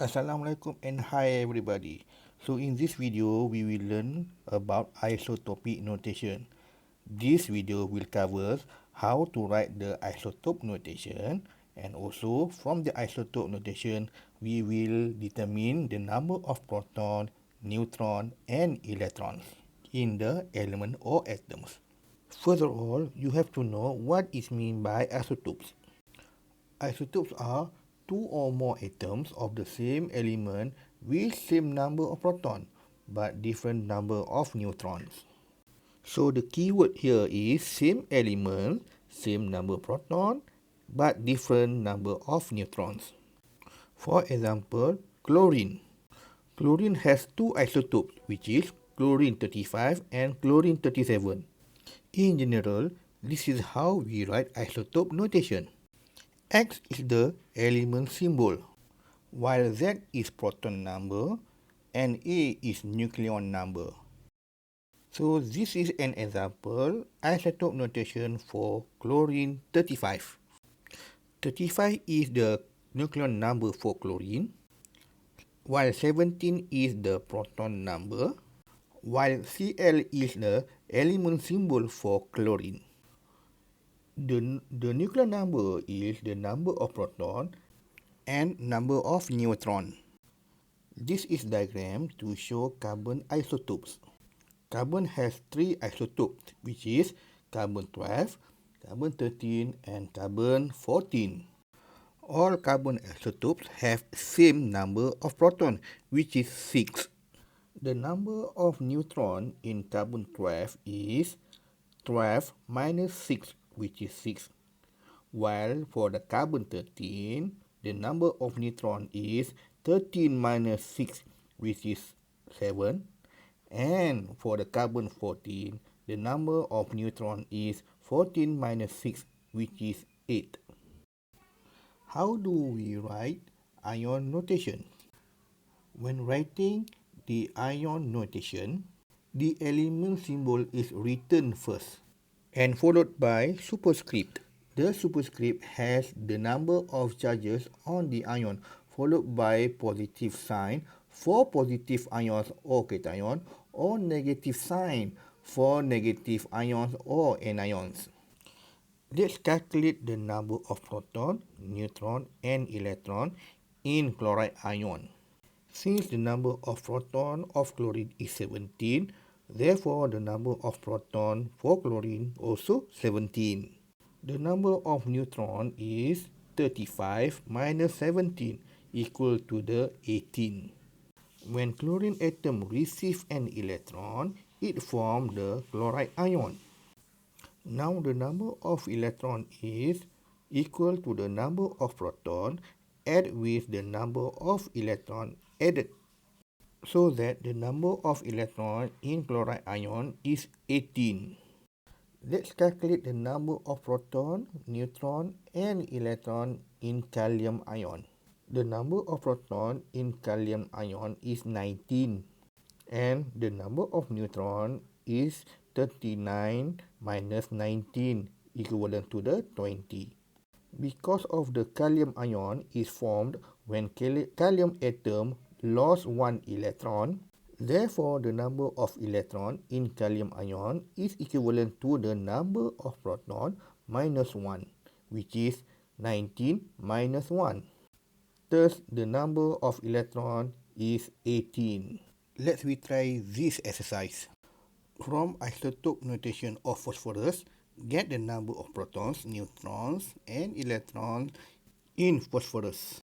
Assalamualaikum and hi everybody. So in this video we will learn about isotopic notation. This video will cover how to write the isotope notation, and also from the isotope notation we will determine the number of proton, neutron and electrons in the element or atoms. First of all, you have to know what is meant by isotopes. Isotopes are two or more atoms of the same element with same number of protons but different number of neutrons. So the keyword here is same element, same number of protons but different number of neutrons. For example, chlorine. Chlorine has two isotopes, which is chlorine 35 and chlorine 37. In general, this is how we write isotope notation. X is the element symbol, while Z is proton number and A is nucleon number. So this is an example isotope notation for chlorine 35. 35 is the nucleon number for chlorine, while 17 is the proton number, while Cl is the element symbol for chlorine. The nuclear number is the number of proton and number of neutron. This is diagram to show carbon isotopes. Carbon has three isotopes, which is carbon 12, carbon 13 and carbon 14. All carbon isotopes have same number of proton, which is 6. The number of neutron in carbon 12 is 12 minus 6, which is 6. While for the carbon 13, the number of neutron is 13 minus 6, which is 7. And for the carbon 14, the number of neutron is 14 minus 6, which is 8. How do we write ion notation? When writing the ion notation, the element symbol is written first and followed by superscript. The superscript has the number of charges on the ion followed by positive sign for positive ions or cation or negative sign for negative ions or anions. Let's calculate the number of proton, neutron and electron in chloride ion. Since the number of proton of chlorine is 17, therefore the number of proton for chlorine also 17. The number of neutron is 35 minus 17 equal to the 18. When chlorine atom receives an electron, it forms the chloride ion. Now the number of electron is equal to the number of proton added with the number of electron added, so that the number of electron in chloride ion is 18. Let's calculate the number of proton, neutron and electron in calcium ion. The number of proton in calcium ion is 19 and the number of neutron is 39 minus 19 equivalent to the 20. Because of the calcium ion is formed when calcium atom lost one electron, therefore the number of electron in calcium ion is equivalent to the number of proton minus 1, which is 19 minus 1. Thus the number of electron is 18. Let's retry this exercise. From isotope notation of phosphorus, get the number of protons, neutrons and electrons in phosphorus.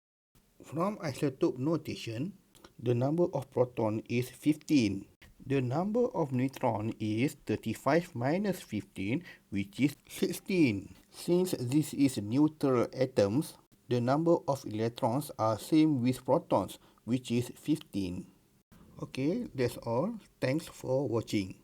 From isotope notation, the number of proton is 15. The number of neutron is 35 minus 15, which is 16. Since this is neutral atoms, the number of electrons are same with protons, which is 15. Okay, that's all. Thanks for watching.